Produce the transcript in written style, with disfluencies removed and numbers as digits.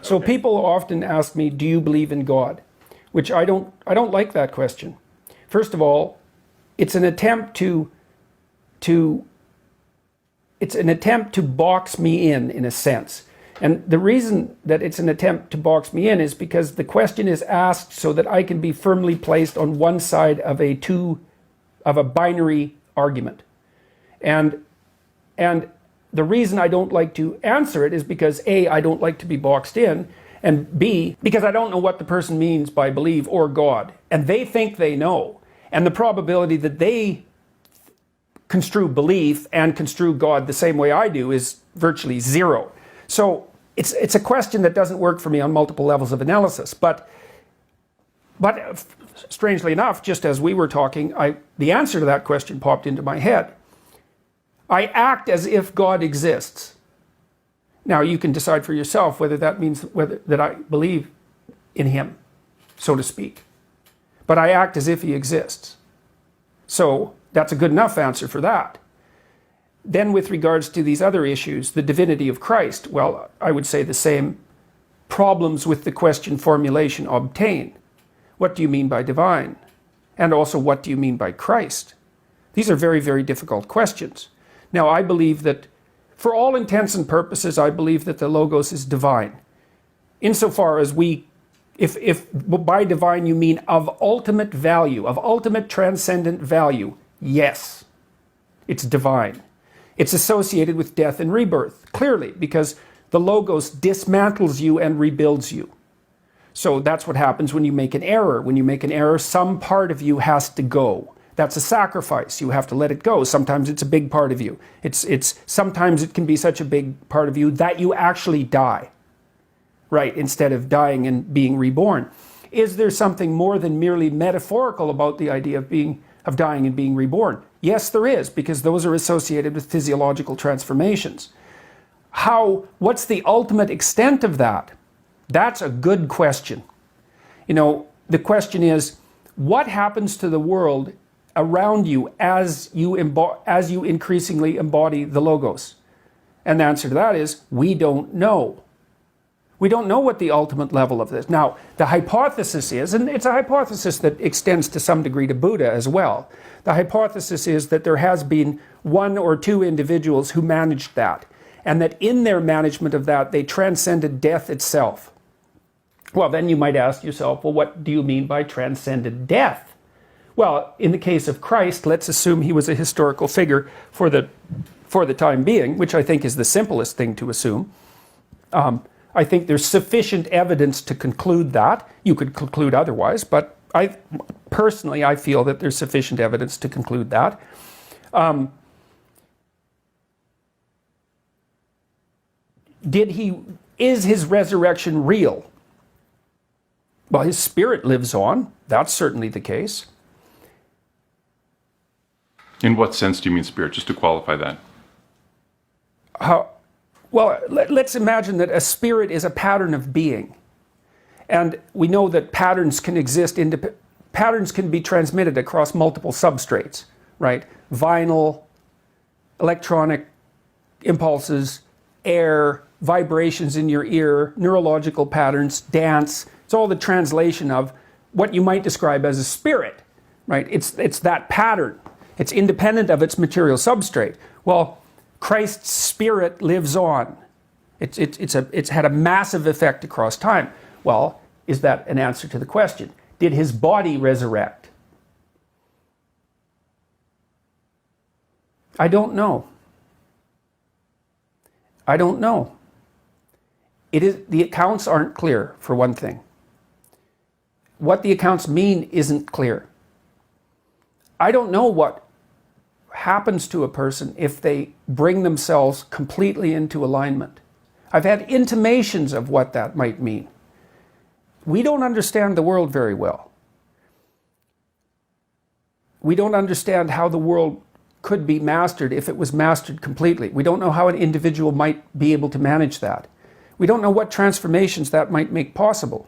So people often ask me, do you believe in God? Which I don't like that question. First of all, it's an attempt to box me in a sense. And the reason that it's an attempt to box me in is because the question is asked so that I can be firmly placed on one side of a binary argument. And the reason I don't like to answer it is because A, I don't like to be boxed in, and B, because I don't know what the person means by believe or God. And they think they know. And the probability that they construe belief and construe God the same way I do is virtually zero. So it's a question that doesn't work for me on multiple levels of analysis. But strangely enough, just as we were talking, the answer to that question popped into my head. I act as if God exists. Now you can decide for yourself whether that means that I believe in him, so to speak. But I act as if he exists. So that's a good enough answer for that. Then with regards to these other issues, the divinity of Christ, well, I would say the same problems with the question formulation obtain. What do you mean by divine? And also, what do you mean by Christ? These are very, very difficult questions. Now, I believe that, for all intents and purposes, I believe that the Logos is divine. Insofar as if by divine you mean of ultimate value, of ultimate transcendent value, yes, it's divine. It's associated with death and rebirth, clearly, because the Logos dismantles you and rebuilds you. So that's what happens when you make an error. When you make an error, some part of you has to go. That's a sacrifice. You have to let it go. Sometimes it's a big part of you. Sometimes it can be such a big part of you that you actually die, right, instead of dying and being reborn. Is there something more than merely metaphorical about the idea of dying and being reborn? Yes, there is, because those are associated with physiological transformations. What's the ultimate extent of that? That's a good question. The question is, what happens to the world around you as you increasingly embody the Logos? And the answer to that is, we don't know. We don't know what the ultimate level of this. Now, the hypothesis is, and it's a hypothesis that extends to some degree to Buddha as well, the hypothesis is that there has been one or two individuals who managed that, and that in their management of that, they transcended death itself. Well, then you might ask yourself, well, what do you mean by transcended death? Well, in the case of Christ, let's assume he was a historical figure for the time being, which I think is the simplest thing to assume. I think there's sufficient evidence to conclude that. You could conclude otherwise, but I feel that there's sufficient evidence to conclude that. Is his resurrection real? Well, his spirit lives on. That's certainly the case. In what sense do you mean spirit? Just to qualify that. Well, let's imagine that a spirit is a pattern of being. And we know that patterns can exist, patterns can be transmitted across multiple substrates, right? Vinyl, electronic impulses, air, vibrations in your ear, neurological patterns, dance. It's all the translation of what you might describe as a spirit, right? It's that pattern. It's independent of its material substrate. Well, Christ's spirit lives on. It's had a massive effect across time. Well, is that an answer to the question? Did his body resurrect? I don't know. I don't know. The accounts aren't clear, for one thing. What the accounts mean isn't clear. I don't know what happens to a person if they bring themselves completely into alignment. I've had intimations of what that might mean. We don't understand the world very well. We don't understand how the world could be mastered if it was mastered completely. We don't know how an individual might be able to manage that. We don't know what transformations that might make possible.